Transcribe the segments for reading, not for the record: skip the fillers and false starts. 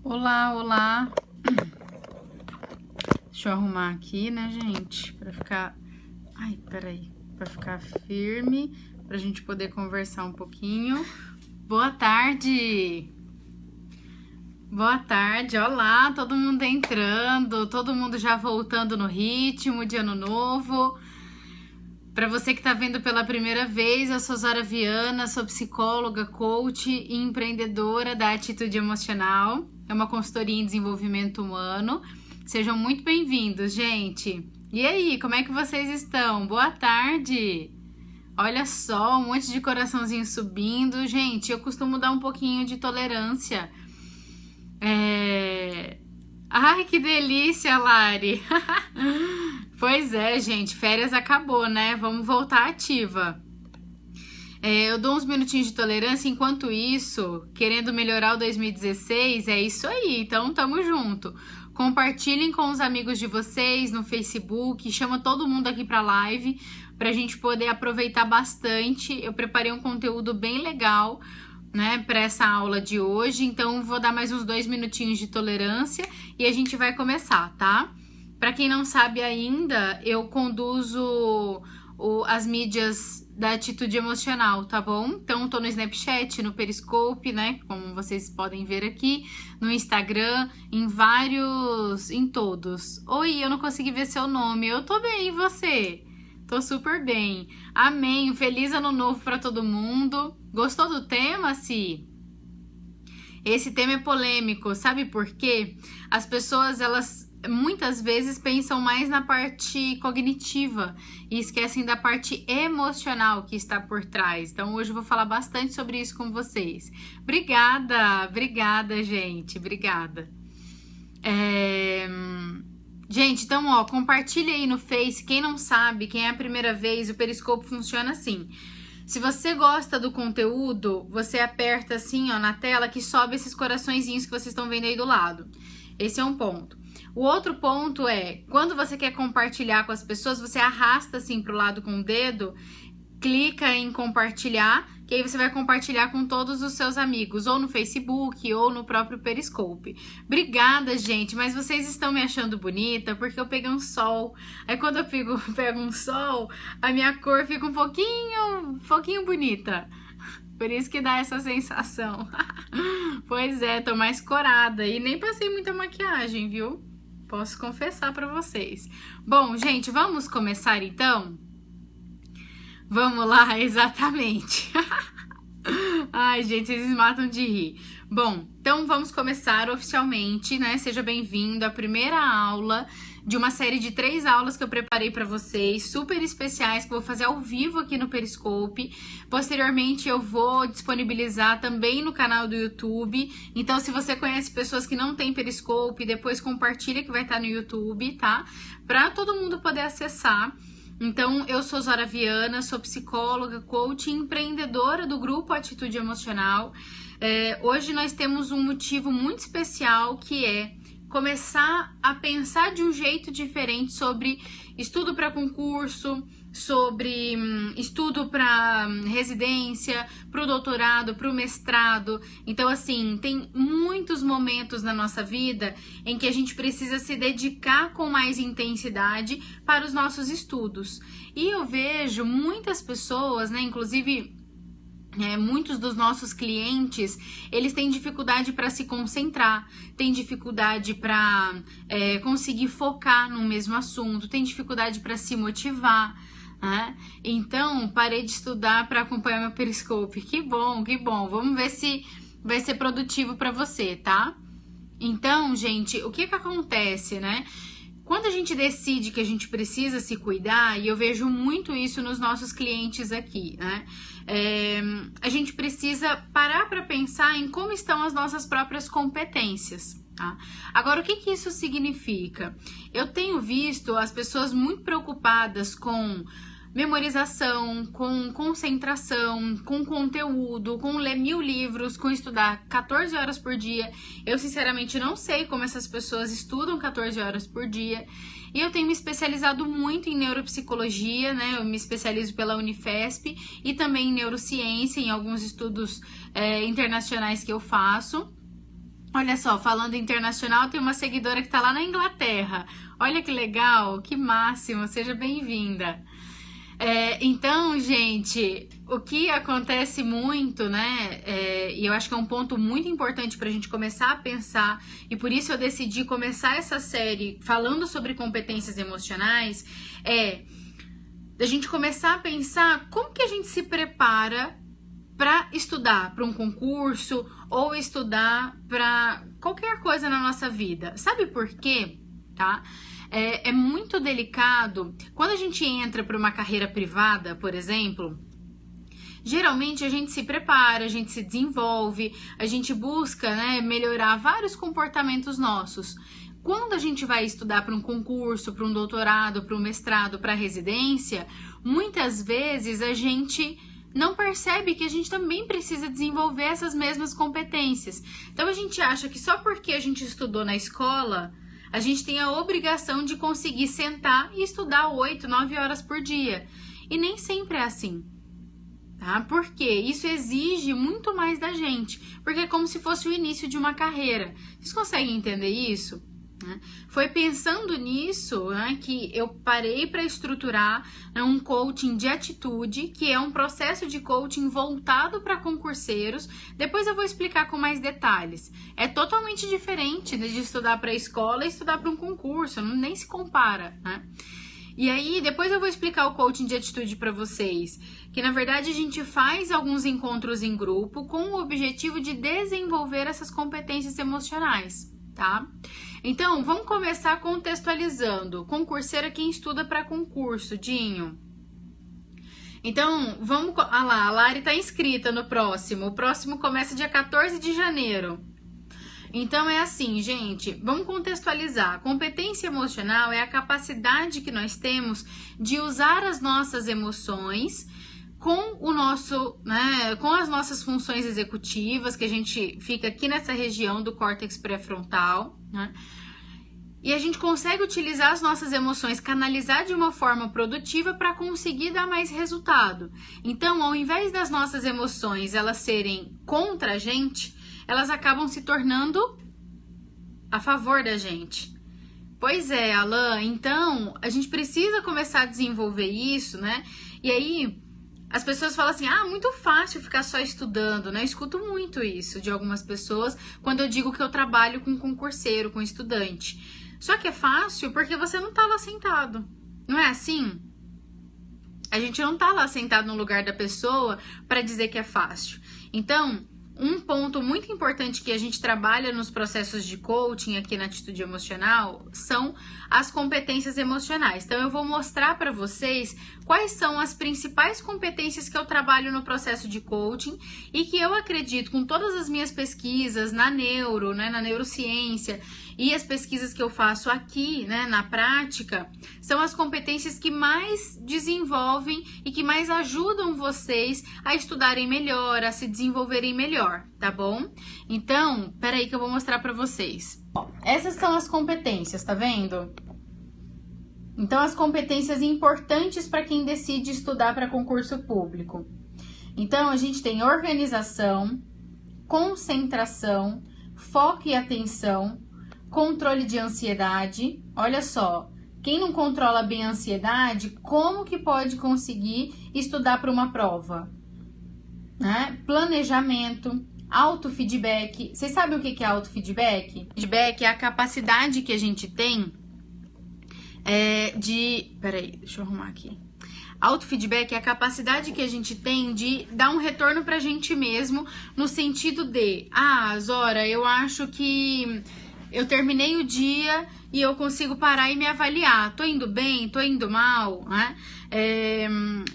Olá, olá. Deixa eu arrumar aqui, né, gente? Pra ficar... Ai, peraí. Pra ficar firme, pra gente poder conversar um pouquinho. Boa tarde! Boa tarde, olá, todo mundo entrando, todo mundo já voltando no ritmo de ano novo. Para você que está vendo pela primeira vez, eu sou Zora Viana, sou psicóloga, coach e empreendedora da Atitude Emocional. É uma consultoria em desenvolvimento humano. Sejam muito bem-vindos, gente. E aí, como é que vocês estão? Boa tarde! Olha só, um monte de coraçãozinho subindo. Gente, eu costumo dar um pouquinho de tolerância. Ai, que delícia, Lari! Pois é, gente, férias acabou, né? Vamos voltar ativa. Eu dou uns minutinhos de tolerância, enquanto isso, querendo melhorar o 2016, é isso aí, então tamo junto. Compartilhem com os amigos de vocês no Facebook, chama todo mundo aqui pra live, pra gente poder aproveitar bastante. Eu preparei um conteúdo bem legal, né, para essa aula de hoje, então vou dar mais uns 2 minutinhos de tolerância e a gente vai começar, tá? Para quem não sabe ainda, eu conduzo as mídias da Atitude Emocional, tá bom? Então, tô no Snapchat, no Periscope, né? Como vocês podem ver aqui, no Instagram, em todos. Oi, eu não consegui ver seu nome. Eu tô bem, e você? Tô super bem. Amém. Um feliz ano novo para todo mundo. Gostou do tema, Si? Esse tema é polêmico, sabe por quê? As pessoas, elas muitas vezes pensam mais na parte cognitiva e esquecem da parte emocional que está por trás. Então hoje eu vou falar bastante sobre isso com vocês. Obrigada, gente, obrigada. Gente, então ó, compartilha aí no Face. Quem não sabe, quem é a primeira vez, o Periscope funciona assim. Se você gosta do conteúdo, você aperta assim, ó, na tela que sobe esses coraçõezinhos que vocês estão vendo aí do lado. Esse é um ponto. O outro ponto é, quando você quer compartilhar com as pessoas, você arrasta assim pro lado com o dedo, clica em compartilhar, que aí você vai compartilhar com todos os seus amigos, ou no Facebook, ou no próprio Periscope. Obrigada, gente, mas vocês estão me achando bonita, porque eu peguei um sol. Aí quando eu pego um sol, a minha cor fica um pouquinho bonita. Por isso que dá essa sensação. Pois é, tô mais corada e nem passei muita maquiagem, viu? Posso confessar pra vocês. Bom, gente, vamos começar então? Vamos lá, exatamente. Ai, gente, vocês me matam de rir. Bom, então vamos começar oficialmente, né? Seja bem-vindo à primeira aula de uma série de 3 aulas que eu preparei para vocês, super especiais, que eu vou fazer ao vivo aqui no Periscope. Posteriormente, eu vou disponibilizar também no canal do YouTube. Então, se você conhece pessoas que não têm Periscope, depois compartilha que vai estar no YouTube, tá? Para todo mundo poder acessar. Então, eu sou Zora Viana, sou psicóloga, coach e empreendedora do grupo Atitude Emocional. Hoje nós temos um motivo muito especial, que é começar a pensar de um jeito diferente sobre estudo para concurso, sobre estudo para residência, para o doutorado, para o mestrado. Então, assim, tem muitos momentos na nossa vida em que a gente precisa se dedicar com mais intensidade para os nossos estudos. E eu vejo muitas pessoas, né, inclusive muitos dos nossos clientes, eles têm dificuldade para se concentrar, têm dificuldade para conseguir focar no mesmo assunto, têm dificuldade para se motivar, né? Então, parei de estudar para acompanhar meu Periscope. Que bom, que bom. Vamos ver se vai ser produtivo para você, tá? Então, gente, o que acontece, né? Quando a gente decide que a gente precisa se cuidar, e eu vejo muito isso nos nossos clientes aqui, né? A gente precisa parar para pensar em como estão as nossas próprias competências, tá? Agora, o que isso significa? Eu tenho visto as pessoas muito preocupadas com memorização, com concentração, com conteúdo, com ler 1000 livros, com estudar 14 horas por dia. Eu, sinceramente, não sei como essas pessoas estudam 14 horas por dia. E eu tenho me especializado muito em neuropsicologia, né? Eu me especializo pela Unifesp e também em neurociência, em alguns estudos internacionais que eu faço. Olha só, falando internacional, tem uma seguidora que tá lá na Inglaterra. Olha que legal, que máximo, seja bem-vinda. Então, gente, o que acontece muito, né, e eu acho que é um ponto muito importante para a gente começar a pensar, e por isso eu decidi começar essa série falando sobre competências emocionais, a gente começar a pensar como que a gente se prepara para estudar para um concurso ou estudar para qualquer coisa na nossa vida. Sabe por quê? Tá? É muito delicado quando a gente entra para uma carreira privada, por exemplo. Geralmente a gente se prepara, a gente se desenvolve, a gente busca, né, melhorar vários comportamentos nossos. Quando a gente vai estudar para um concurso, para um doutorado, para um mestrado, para residência, muitas vezes a gente não percebe que a gente também precisa desenvolver essas mesmas competências. Então a gente acha que só porque a gente estudou na escola, a gente tem a obrigação de conseguir sentar e estudar 8, 9 horas por dia. E nem sempre é assim. Tá? Porque isso exige muito mais da gente. Porque é como se fosse o início de uma carreira. Vocês conseguem entender isso? Foi pensando nisso, né, que eu parei para estruturar, né, um coaching de atitude, que é um processo de coaching voltado para concurseiros. Depois eu vou explicar com mais detalhes. É totalmente diferente de estudar para a escola e estudar para um concurso, nem se compara, né? E aí, depois eu vou explicar o coaching de atitude para vocês, que na verdade a gente faz alguns encontros em grupo com o objetivo de desenvolver essas competências emocionais, tá? Então, vamos começar contextualizando. Concurseiro é quem estuda para concurso, Dinho. Então, vamos... Ah lá, a Lari tá inscrita no próximo. O próximo começa dia 14 de janeiro. Então, é assim, gente, vamos contextualizar. Competência emocional é a capacidade que nós temos de usar as nossas emoções com o nosso, né, com as nossas funções executivas, que a gente fica aqui nessa região do córtex pré-frontal, né? E a gente consegue utilizar as nossas emoções, canalizar de uma forma produtiva para conseguir dar mais resultado. Então, ao invés das nossas emoções elas serem contra a gente, elas acabam se tornando a favor da gente. Pois é, Alan, então a gente precisa começar a desenvolver isso, né? E aí as pessoas falam assim, muito fácil ficar só estudando, né? Eu escuto muito isso de algumas pessoas quando eu digo que eu trabalho com concurseiro, com estudante. Só que é fácil porque você não tá lá sentado, não é assim? A gente não tá lá sentado no lugar da pessoa para dizer que é fácil. Então, um ponto muito importante que a gente trabalha nos processos de coaching aqui na Atitude Emocional são as competências emocionais. Então, eu vou mostrar para vocês quais são as principais competências que eu trabalho no processo de coaching e que eu acredito, com todas as minhas pesquisas na neuro, né, na neurociência e as pesquisas que eu faço aqui, né, na prática, são as competências que mais desenvolvem e que mais ajudam vocês a estudarem melhor, a se desenvolverem melhor, tá bom? Então, peraí que eu vou mostrar pra vocês. Ó, essas são as competências, tá vendo? Então, as competências importantes para quem decide estudar para concurso público. Então, a gente tem organização, concentração, foco e atenção, controle de ansiedade. Olha só, quem não controla bem a ansiedade, como que pode conseguir estudar para uma prova? Né? Planejamento, autofeedback. Vocês sabem o que é autofeedback? Feedback é a capacidade que a gente tem de... Peraí, deixa eu arrumar aqui. Autofeedback é a capacidade que a gente tem de dar um retorno pra gente mesmo, no sentido de, Zora, eu acho que eu terminei o dia e eu consigo parar e me avaliar. Tô indo bem? Tô indo mal? Né?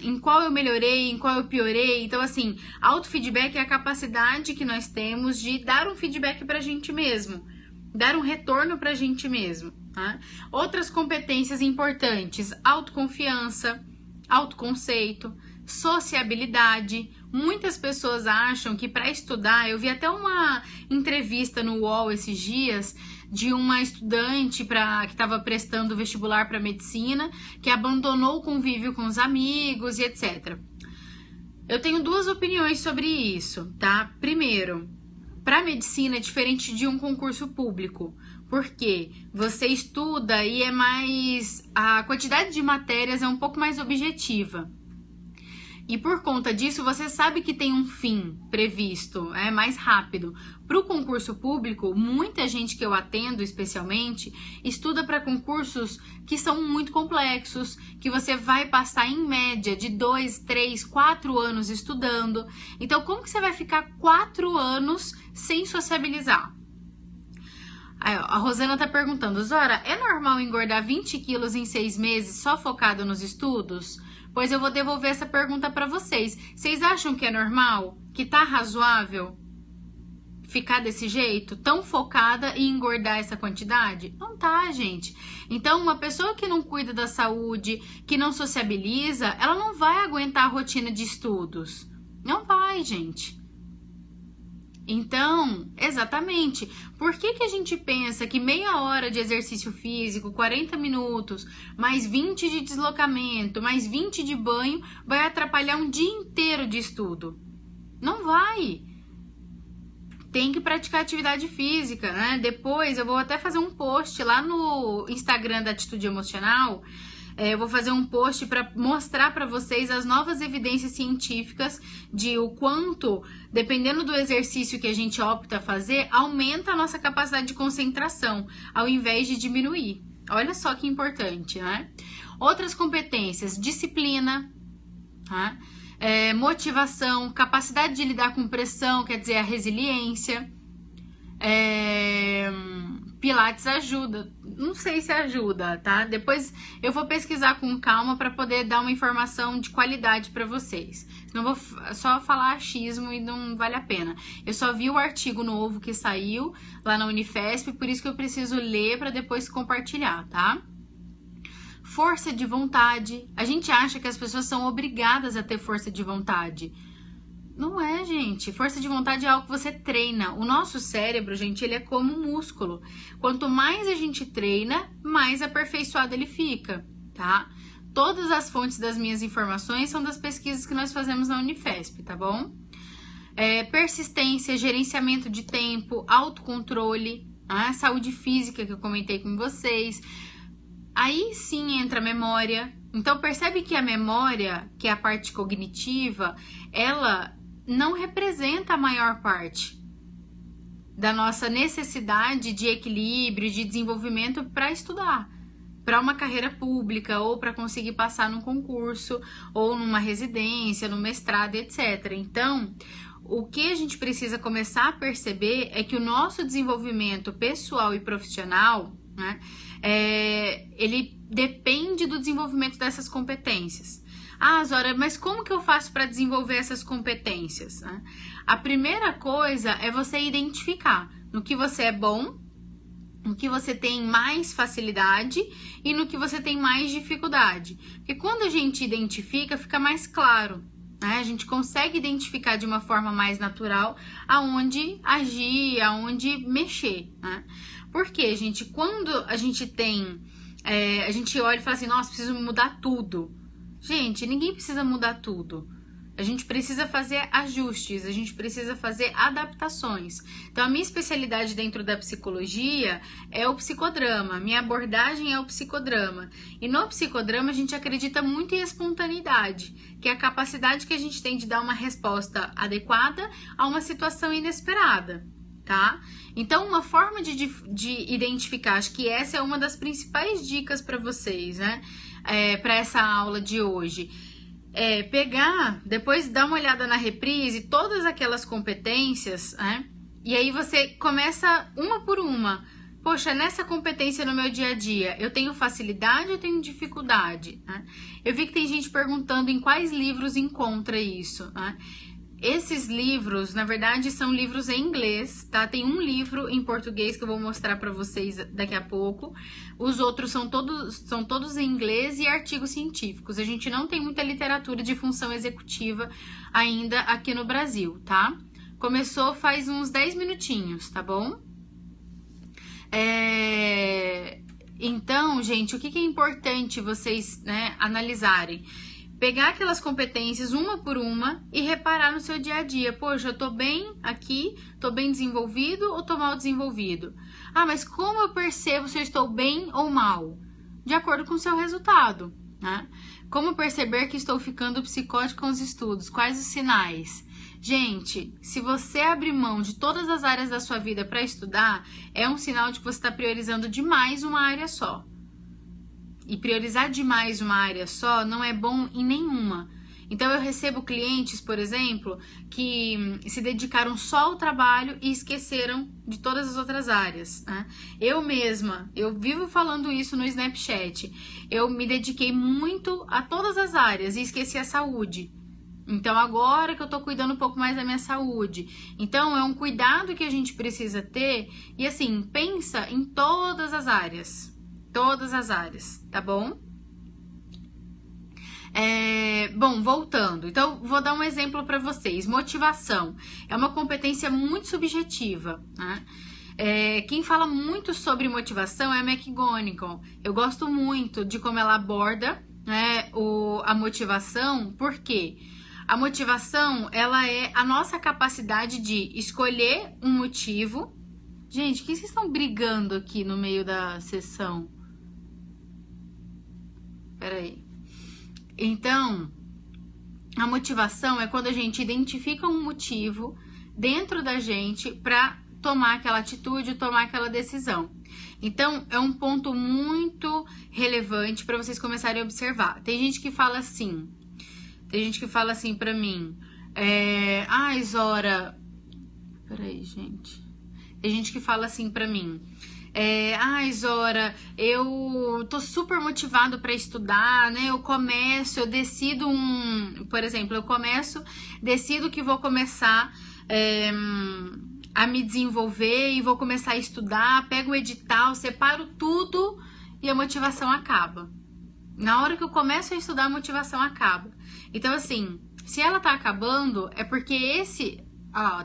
Em qual eu melhorei? Em qual eu piorei? Então, assim, autofeedback é a capacidade que nós temos de dar um feedback pra gente mesmo. Dar um retorno pra gente mesmo. Tá? Outras competências importantes: autoconfiança, autoconceito, sociabilidade. Muitas pessoas acham que para estudar, eu vi até uma entrevista no UOL esses dias de uma estudante que estava prestando vestibular para medicina, que abandonou o convívio com os amigos e etc. Eu tenho duas opiniões sobre isso, tá? Primeiro, Para medicina é diferente de um concurso público, porque você estuda e é mais, a quantidade de matérias é um pouco mais objetiva. E por conta disso, você sabe que tem um fim previsto, é mais rápido. Para o concurso público, muita gente que eu atendo, especialmente, estuda para concursos que são muito complexos, que você vai passar em média de 2, 3, 4 anos estudando. Então, como que você vai ficar 4 anos sem sociabilizar? A Rosana tá perguntando, Zora, é normal engordar 20 quilos em 6 meses só focado nos estudos? Pois eu vou devolver essa pergunta para vocês. Vocês acham que é normal? Que tá razoável ficar desse jeito? Tão focada em engordar essa quantidade? Não tá, gente. Então, uma pessoa que não cuida da saúde, que não sociabiliza, ela não vai aguentar a rotina de estudos. Não vai, gente. Então, exatamente, por que a gente pensa que meia hora de exercício físico, 40 minutos, mais 20 de deslocamento, mais 20 de banho, vai atrapalhar um dia inteiro de estudo? Não vai. Tem que praticar atividade física, né? Depois eu vou até fazer um post lá no Instagram da Atitude Emocional. Eu vou fazer um post para mostrar para vocês as novas evidências científicas de o quanto, dependendo do exercício que a gente opta a fazer, aumenta a nossa capacidade de concentração, ao invés de diminuir. Olha só que importante, né? Outras competências, disciplina, tá? Motivação, capacidade de lidar com pressão, quer dizer, a resiliência. Pilates ajuda, não sei se ajuda, tá? Depois eu vou pesquisar com calma para poder dar uma informação de qualidade para vocês. Senão eu vou só falar achismo e não vale a pena. Eu só vi o artigo novo que saiu lá na Unifesp, por isso que eu preciso ler para depois compartilhar, tá? Força de vontade. A gente acha que as pessoas são obrigadas a ter força de vontade. Não é, gente. Força de vontade é algo que você treina. O nosso cérebro, gente, ele é como um músculo. Quanto mais a gente treina, mais aperfeiçoado ele fica, tá? Todas as fontes das minhas informações são das pesquisas que nós fazemos na Unifesp, tá bom? Persistência, gerenciamento de tempo, autocontrole, saúde física que eu comentei com vocês. Aí sim entra a memória. Então percebe que a memória, que é a parte cognitiva, ela não representa a maior parte da nossa necessidade de equilíbrio, de desenvolvimento para estudar, para uma carreira pública ou para conseguir passar num concurso ou numa residência, no mestrado, etc. Então, o que a gente precisa começar a perceber é que o nosso desenvolvimento pessoal e profissional, né, ele depende do desenvolvimento dessas competências. Zora, mas como que eu faço para desenvolver essas competências? A primeira coisa é você identificar no que você é bom, no que você tem mais facilidade e no que você tem mais dificuldade. Porque quando a gente identifica, fica mais claro, né? A gente consegue identificar de uma forma mais natural aonde agir, aonde mexer, né? Porque, gente, quando a gente tem... a gente olha e fala assim, nossa, preciso mudar tudo. Gente, ninguém precisa mudar tudo. A gente precisa fazer ajustes, a gente precisa fazer adaptações. Então, a minha especialidade dentro da psicologia é o psicodrama. Minha abordagem é o psicodrama. E no psicodrama, a gente acredita muito em espontaneidade, que é a capacidade que a gente tem de dar uma resposta adequada a uma situação inesperada, tá? Então, uma forma de identificar, acho que essa é uma das principais dicas para vocês, né? Para essa aula de hoje. Pegar, depois dar uma olhada na reprise, todas aquelas competências, né? E aí você começa uma por uma. Poxa, nessa competência no meu dia a dia, eu tenho facilidade ou eu tenho dificuldade? Né? Eu vi que tem gente perguntando em quais livros encontra isso, né? Esses livros, na verdade, são livros em inglês, tá? Tem um livro em português que eu vou mostrar para vocês daqui a pouco. Os outros são todos em inglês e artigos científicos. A gente não tem muita literatura de função executiva ainda aqui no Brasil, tá? Começou faz uns 10 minutinhos, tá bom? Então, gente, o que é importante vocês, né, analisarem? pegar aquelas competências uma por uma e reparar no seu dia a dia. Poxa, eu tô bem aqui, tô bem desenvolvido ou tô mal desenvolvido? Ah, mas como eu percebo se eu estou bem ou mal? De acordo com o seu resultado, né? Como perceber que estou ficando psicótico com os estudos? Quais os sinais? Gente, se você abrir mão de todas as áreas da sua vida para estudar, é um sinal de que você está priorizando demais uma área só. E priorizar demais uma área só não é bom em nenhuma. Então eu recebo clientes, por exemplo, que se dedicaram só ao trabalho e esqueceram de todas as outras áreas, né? Eu mesma, eu vivo falando isso no Snapchat. Eu me dediquei muito a todas as áreas e esqueci a saúde. Então agora que eu tô cuidando um pouco mais da minha saúde. Então é um cuidado que a gente precisa ter e assim, pensa em todas as áreas. Todas as áreas, tá bom? Bom, voltando. Então, vou dar um exemplo para vocês. Motivação é uma competência muito subjetiva, né? Quem fala muito sobre motivação é a McGonigal. Eu gosto muito de como ela aborda, né, a motivação, porque a motivação, ela é a nossa capacidade de escolher um motivo. Gente, o que vocês estão brigando aqui no meio da sessão? Peraí. Então, a motivação é quando a gente identifica um motivo dentro da gente para tomar aquela atitude, tomar aquela decisão. Então, é um ponto muito relevante para vocês começarem a observar. Tem gente que fala assim para mim, Zora, peraí, gente. Tem gente que fala assim para mim, Zora, eu tô super motivado para estudar, né? Eu decido decido que vou começar a me desenvolver e vou começar a estudar, pego o edital, separo tudo e a motivação acaba. Na hora que eu começo a estudar, a motivação acaba. Então, assim, se ela tá acabando, é porque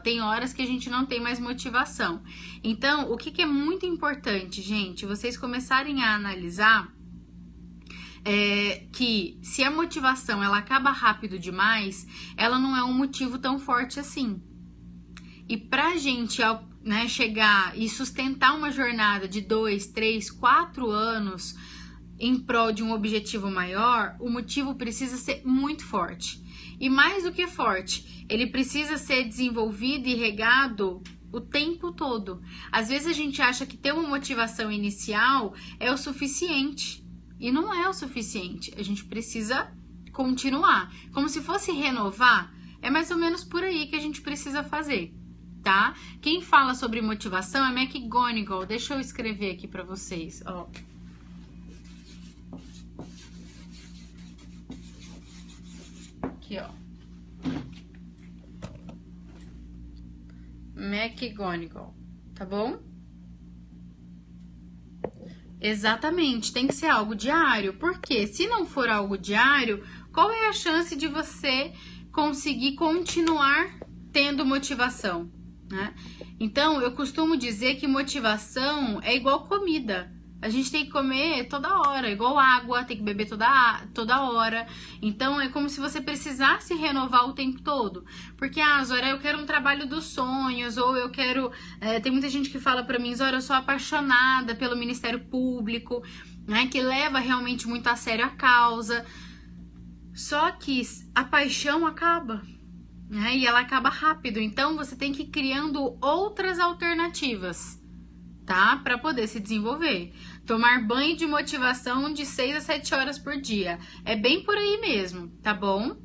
tem horas que a gente não tem mais motivação. Então, o que é muito importante, gente, vocês começarem a analisar que se a motivação ela acaba rápido demais, ela não é um motivo tão forte assim. E pra gente, né, chegar e sustentar uma jornada de 2, 3, 4 anos em prol de um objetivo maior, o motivo precisa ser muito forte. E mais do que forte, ele precisa ser desenvolvido e regado o tempo todo. Às vezes a gente acha que ter uma motivação inicial é o suficiente. E não é o suficiente. A gente precisa continuar. Como se fosse renovar, é mais ou menos por aí que a gente precisa fazer, tá? Quem fala sobre motivação é McGonigal. Deixa eu escrever aqui para vocês, ó. Aqui, ó. McGonigal, tá bom? Exatamente, tem que ser algo diário, porque se não for algo diário, qual é a chance de você conseguir continuar tendo motivação, né? Então, eu costumo dizer que motivação é igual comida. A gente tem que comer toda hora, igual água, tem que beber toda hora. Então, é como se você precisasse renovar o tempo todo. Porque, Zora, eu quero um trabalho dos sonhos, ou eu quero... tem muita gente que fala pra mim, Zora, eu sou apaixonada pelo Ministério Público, né, que leva realmente muito a sério a causa. Só que a paixão acaba, né, e ela acaba rápido. Então, você tem que ir criando outras alternativas, tá? Para poder se desenvolver. Tomar banho de motivação de 6 a 7 horas por dia. É bem por aí mesmo, tá bom?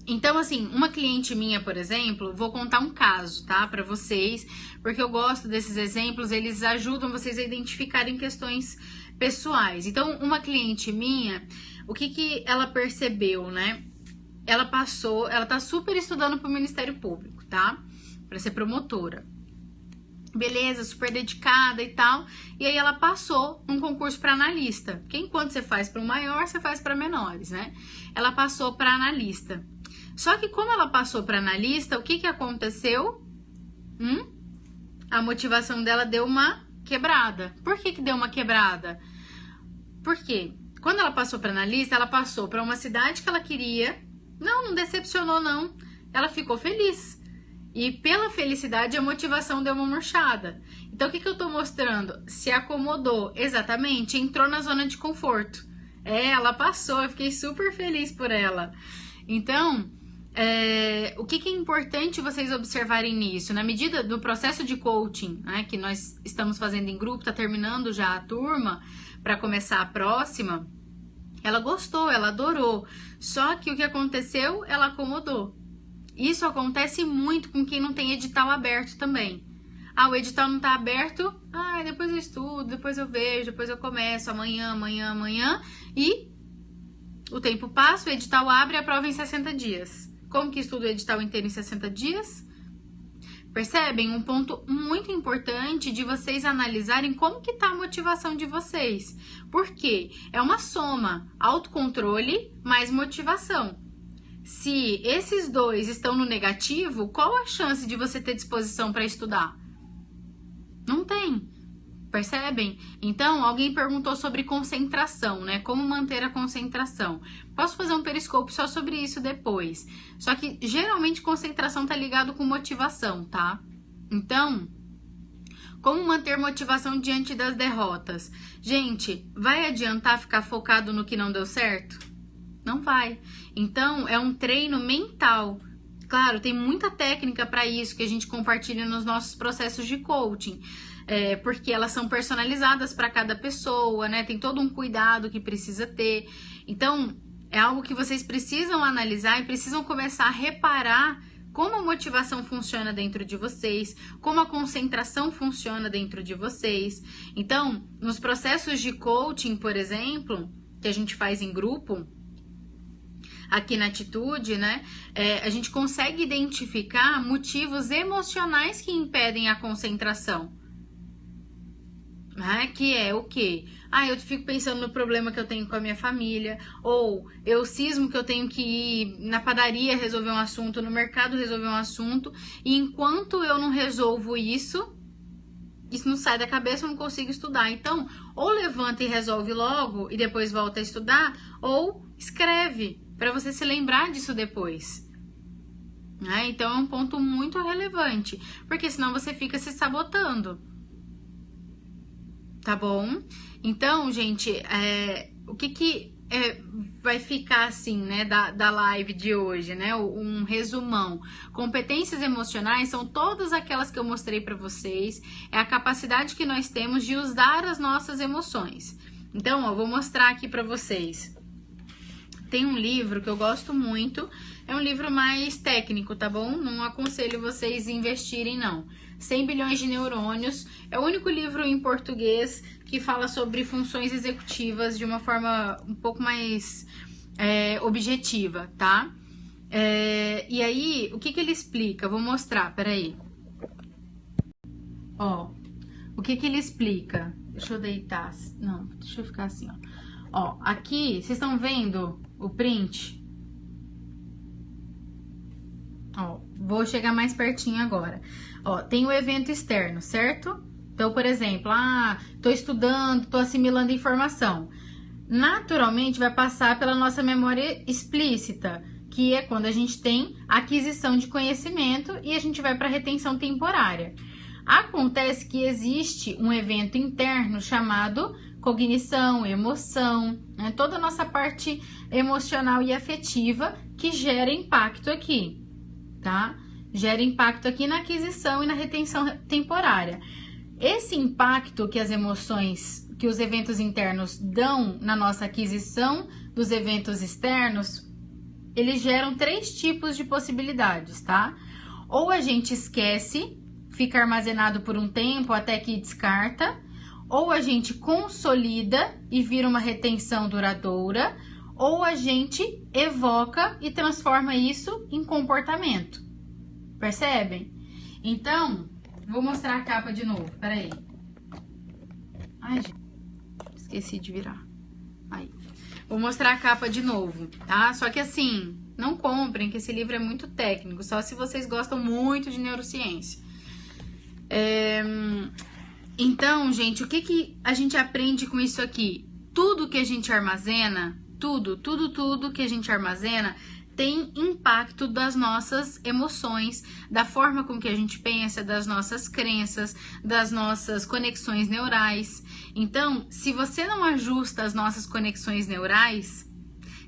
Então, assim, uma cliente minha, por exemplo, vou contar um caso, tá? Para vocês, porque eu gosto desses exemplos, eles ajudam vocês a identificarem questões pessoais. Então, uma cliente minha, o que ela percebeu, né? Ela tá super estudando pro Ministério Público, tá? Para ser promotora. Beleza, super dedicada e tal. E aí ela passou num concurso para analista. Porque enquanto você faz para um maior, você faz para menores, né? Ela passou para analista. Só que como ela passou para analista, o que aconteceu? A motivação dela deu uma quebrada. Por que deu uma quebrada? Por quê? Quando ela passou para analista, ela passou para uma cidade que ela queria. Não decepcionou, não. Ela ficou feliz. E pela felicidade, a motivação deu uma murchada. Então, o que eu tô mostrando? Se acomodou, exatamente, entrou na zona de conforto. Ela passou, eu fiquei super feliz por ela. Então, o que é importante vocês observarem nisso? Na medida do processo de coaching, né, que nós estamos fazendo em grupo, tá terminando já a turma, para começar a próxima, ela gostou, ela adorou. Só que o que aconteceu, ela acomodou. Isso acontece muito com quem não tem edital aberto também. O edital não tá aberto, depois eu estudo, depois eu vejo, depois eu começo, amanhã, e o tempo passa, o edital abre e a prova em 60 dias. Como que estuda o edital inteiro em 60 dias? Percebem? Um ponto muito importante de vocês analisarem como que tá a motivação de vocês. Por quê? É uma soma, autocontrole mais motivação. Se esses dois estão no negativo, qual a chance de você ter disposição para estudar? Não tem. Percebem? Então, alguém perguntou sobre concentração, né? Como manter a concentração. Posso fazer um periscope só sobre isso depois. Só que, geralmente, concentração tá ligado com motivação, tá? Então, como manter motivação diante das derrotas? Gente, vai adiantar ficar focado no que não deu certo? Não vai. Então, é um treino mental. Claro, tem muita técnica para isso que a gente compartilha nos nossos processos de coaching. Porque elas são personalizadas para cada pessoa, né? Tem todo um cuidado que precisa ter. Então, é algo que vocês precisam analisar e precisam começar a reparar como a motivação funciona dentro de vocês, como a concentração funciona dentro de vocês. Então, nos processos de coaching, por exemplo, que a gente faz em grupo, aqui na Atitude, né? A gente consegue identificar motivos emocionais que impedem a concentração. Que é o quê? Eu fico pensando no problema que eu tenho com a minha família, ou eu cismo que eu tenho que ir na padaria resolver um assunto, no mercado resolver um assunto, e enquanto eu não resolvo isso não sai da cabeça, eu não consigo estudar. Então, ou levanta e resolve logo, e depois volta a estudar, ou escreve, para você se lembrar disso depois. Então, é um ponto muito relevante, porque senão você fica se sabotando. Tá bom? Então, gente, o que vai ficar assim, né, da live de hoje, né? Um resumão. Competências emocionais são todas aquelas que eu mostrei para vocês. É a capacidade que nós temos de usar as nossas emoções. Então, eu vou mostrar aqui para vocês. Tem um livro que eu gosto muito. É um livro mais técnico, tá bom? Não aconselho vocês investirem, não. 100 bilhões de neurônios. É o único livro em português que fala sobre funções executivas de uma forma um pouco mais objetiva, tá? E aí, o que ele explica? Eu vou mostrar, peraí. O que ele explica? Deixa eu deitar. Não, deixa eu ficar assim, ó. Aqui, vocês estão vendo o print? Vou chegar mais pertinho agora. Tem o evento externo, certo? Então, por exemplo, tô estudando, tô assimilando informação. Naturalmente, vai passar pela nossa memória explícita, que é quando a gente tem aquisição de conhecimento e a gente vai para retenção temporária. Acontece que existe um evento interno chamado cognição, emoção, né? Toda a nossa parte emocional e afetiva que gera impacto aqui, tá? Gera impacto aqui na aquisição e na retenção temporária. Esse impacto que as emoções, que os eventos internos dão na nossa aquisição dos eventos externos, eles geram 3 tipos de possibilidades, tá? Ou a gente esquece, fica armazenado por um tempo até que descarta, ou a gente consolida e vira uma retenção duradoura, ou a gente evoca e transforma isso em comportamento. Percebem? Então, vou mostrar a capa de novo, peraí. Gente, esqueci de virar. Aí. Vou mostrar a capa de novo, tá? Só que assim, não comprem, que esse livro é muito técnico, só se vocês gostam muito de neurociência. Então, gente, o que a gente aprende com isso aqui? tudo que a gente armazena, tudo que a gente armazena tem impacto das nossas emoções, da forma com que a gente pensa, das nossas crenças, das nossas conexões neurais. Então, se você não ajusta as nossas conexões neurais,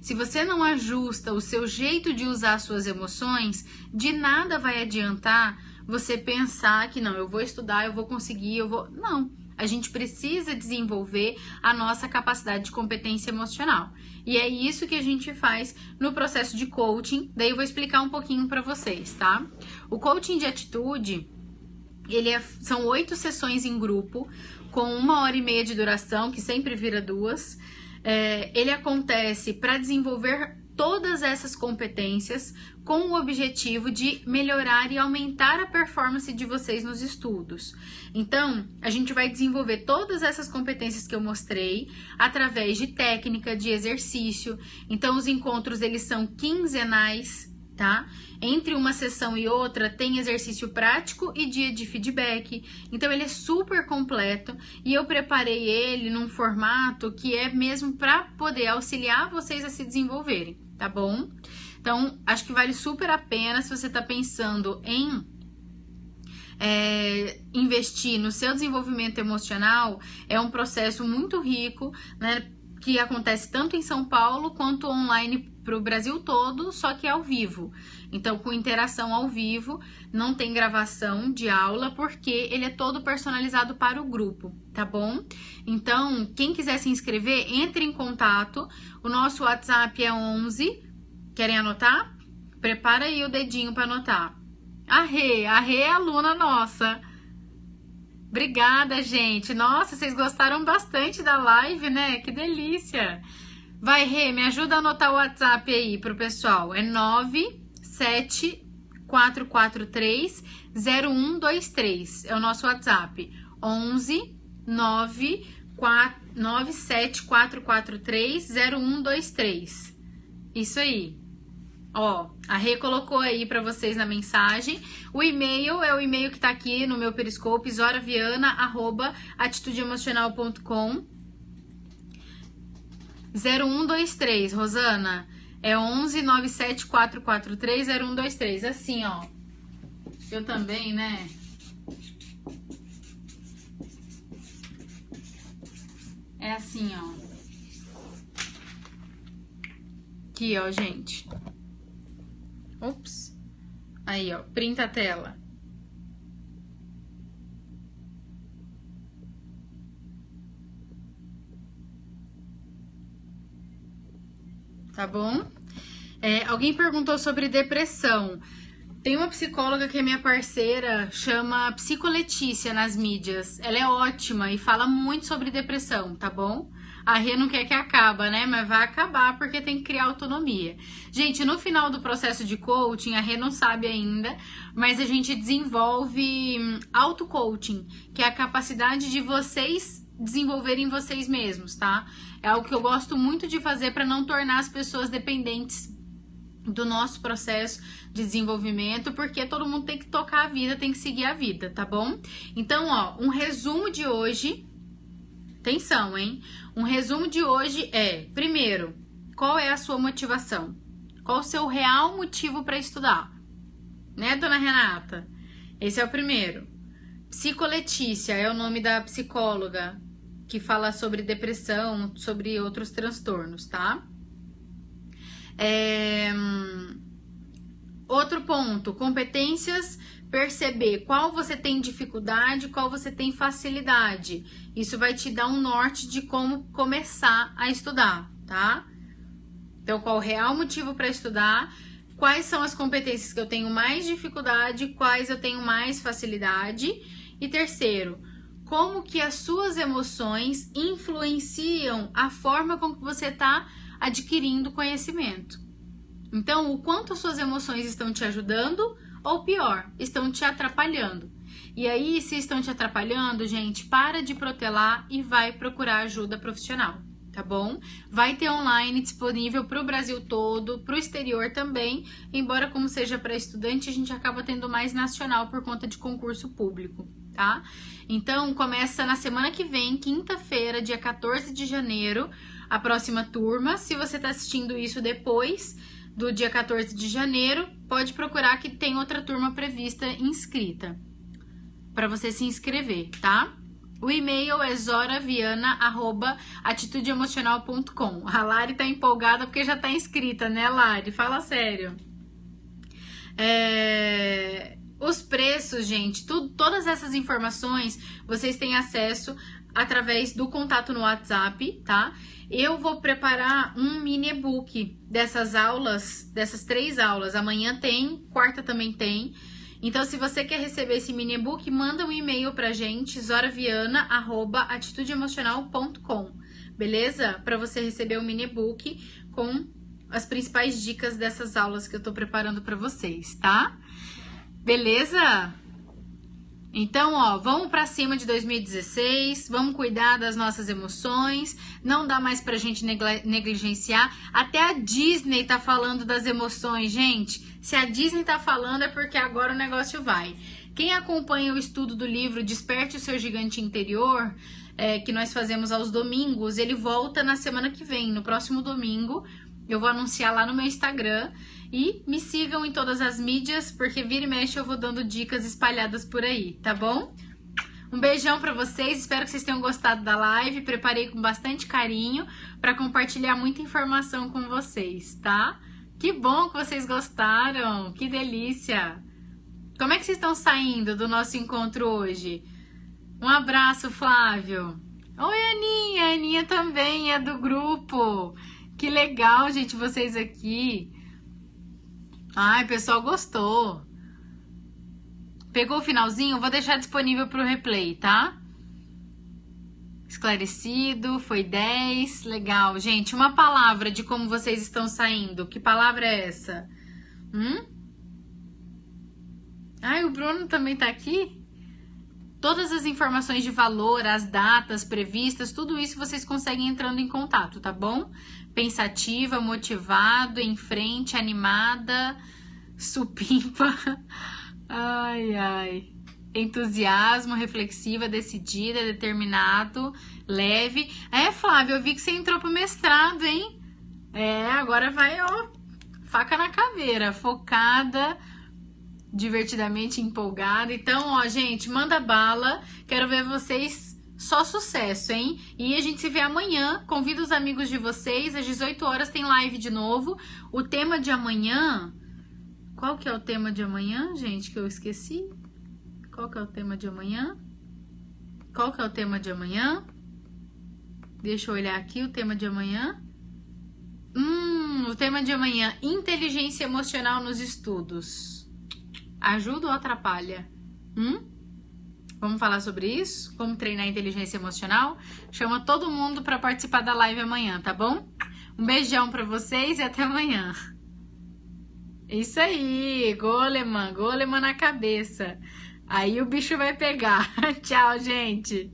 se você não ajusta o seu jeito de usar suas emoções, de nada vai adiantar você pensar que não, eu vou estudar, eu vou conseguir, eu vou... Não, a gente precisa desenvolver a nossa capacidade de competência emocional. E é isso que a gente faz no processo de coaching. Daí eu vou explicar um pouquinho para vocês, tá? O coaching de atitude, são 8 sessões em grupo, com 1h30 de duração, que sempre vira 2. Ele acontece para desenvolver todas essas competências com o objetivo de melhorar e aumentar a performance de vocês nos estudos. Então, a gente vai desenvolver todas essas competências que eu mostrei através de técnica, de exercício. Então, os encontros, eles são quinzenais, tá? Entre uma sessão e outra tem exercício prático e dia de feedback. Então, ele é super completo e eu preparei ele num formato que é mesmo para poder auxiliar vocês a se desenvolverem, tá bom? Então, acho que vale super a pena se você está pensando em investir no seu desenvolvimento emocional. É um processo muito rico, né, que acontece tanto em São Paulo quanto online para o Brasil todo, só que ao vivo. Então, com interação ao vivo, não tem gravação de aula, porque ele é todo personalizado para o grupo, tá bom? Então, quem quiser se inscrever, entre em contato. O nosso WhatsApp é 11... Querem anotar? Prepara aí o dedinho para anotar. A Rê é aluna nossa. Obrigada, gente. Nossa, vocês gostaram bastante da live, né? Que delícia. Vai, Rê, me ajuda a anotar o WhatsApp aí pro pessoal. É 974430123. É o nosso WhatsApp. 11 974430123. Isso aí. Ó, a Rê colocou aí pra vocês na mensagem. O e-mail é o e-mail que tá aqui no meu Periscope, zoraviana@atitudeemocional.com. 0123, Rosana. É 11 97443 0123. Assim, ó. Eu também, né? É assim, ó. Aqui, ó, gente. Ops. Aí, ó, printa a tela. Tá bom? Alguém perguntou sobre depressão. Tem uma psicóloga que é minha parceira, chama Psicoletícia nas mídias. Ela é ótima e fala muito sobre depressão, tá bom? A Rê não quer que acabe, né? Mas vai acabar porque tem que criar autonomia. Gente, no final do processo de coaching, a Rê não sabe ainda, mas a gente desenvolve auto-coaching, que é a capacidade de vocês desenvolverem vocês mesmos, tá? É algo que eu gosto muito de fazer para não tornar as pessoas dependentes do nosso processo de desenvolvimento, porque todo mundo tem que tocar a vida, tem que seguir a vida, tá bom? Então, ó, um resumo de hoje... Atenção, hein? Um resumo de hoje é, primeiro, qual é a sua motivação? Qual o seu real motivo para estudar? Né, dona Renata? Esse é o primeiro. Psicoletícia é o nome da psicóloga que fala sobre depressão, sobre outros transtornos, tá? Outro ponto, competências, perceber qual você tem dificuldade, qual você tem facilidade. Isso vai te dar um norte de como começar a estudar, tá? Então, qual o real motivo para estudar, quais são as competências que eu tenho mais dificuldade, quais eu tenho mais facilidade. E terceiro, como que as suas emoções influenciam a forma como você está adquirindo conhecimento. Então, o quanto as suas emoções estão te ajudando ou pior, estão te atrapalhando. E aí, se estão te atrapalhando, gente, para de protelar e vai procurar ajuda profissional, tá bom? Vai ter online disponível para o Brasil todo, para o exterior também, embora como seja para estudante, a gente acaba tendo mais nacional por conta de concurso público, tá? Então, começa na semana que vem, quinta-feira, dia 14 de janeiro, a próxima turma. Se você tá assistindo isso depois do dia 14 de janeiro, pode procurar que tem outra turma prevista inscrita, para você se inscrever, tá? O e-mail é zoraviana@atitudeemocional.com. A Lari tá empolgada porque já tá inscrita, né, Lari? Fala sério. Os preços, gente, todas essas informações vocês têm acesso através do contato no WhatsApp, tá? Eu vou preparar um mini e-book dessas aulas, dessas 3 aulas. Amanhã tem, quarta também tem. Então, se você quer receber esse mini e-book, manda um e-mail pra gente, zoraviana@atitudeemocional.com, beleza? Para você receber o mini e-book com as principais dicas dessas aulas que eu tô preparando para vocês, tá? Beleza? Então, ó, vamos pra cima de 2016, vamos cuidar das nossas emoções, não dá mais pra gente negligenciar. Até a Disney tá falando das emoções, gente. Se a Disney tá falando é porque agora o negócio vai. Quem acompanha o estudo do livro Desperte o Seu Gigante Interior, que nós fazemos aos domingos, ele volta na semana que vem, no próximo domingo. Eu vou anunciar lá no meu Instagram. E me sigam em todas as mídias, porque vira e mexe eu vou dando dicas espalhadas por aí, tá bom? Um beijão pra vocês, espero que vocês tenham gostado da live. Preparei com bastante carinho pra compartilhar muita informação com vocês, tá? Que bom que vocês gostaram, que delícia! Como é que vocês estão saindo do nosso encontro hoje? Um abraço, Flávio! Oi, Aninha! A Aninha também é do grupo! Que legal, gente, vocês aqui! Ai, o pessoal gostou. Pegou o finalzinho? Vou deixar disponível para o replay, tá? Esclarecido, foi 10. Legal, gente. Uma palavra de como vocês estão saindo. Que palavra é essa? Ai, o Bruno também tá aqui? Todas as informações de valor, as datas previstas, tudo isso vocês conseguem entrando em contato, tá bom? Pensativa, motivado, em frente, animada, supimpa, ai, ai, entusiasmo, reflexiva, decidida, determinado, leve. Flávio, eu vi que você entrou pro mestrado, hein? Agora vai, ó, faca na caveira, focada, divertidamente empolgada. Então, ó, gente, manda bala, quero ver vocês. Só sucesso, hein? E a gente se vê amanhã. Convido os amigos de vocês. Às 18 horas tem live de novo. O tema de amanhã... Qual que é o tema de amanhã, gente? Que eu esqueci. Qual que é o tema de amanhã? Qual que é o tema de amanhã? Deixa eu olhar aqui o tema de amanhã. O tema de amanhã. Inteligência emocional nos estudos. Ajuda ou atrapalha? Vamos falar sobre isso? Como treinar a inteligência emocional? Chama todo mundo para participar da live amanhã, tá bom? Um beijão para vocês e até amanhã. Isso aí, Goleman na cabeça. Aí o bicho vai pegar. Tchau, gente.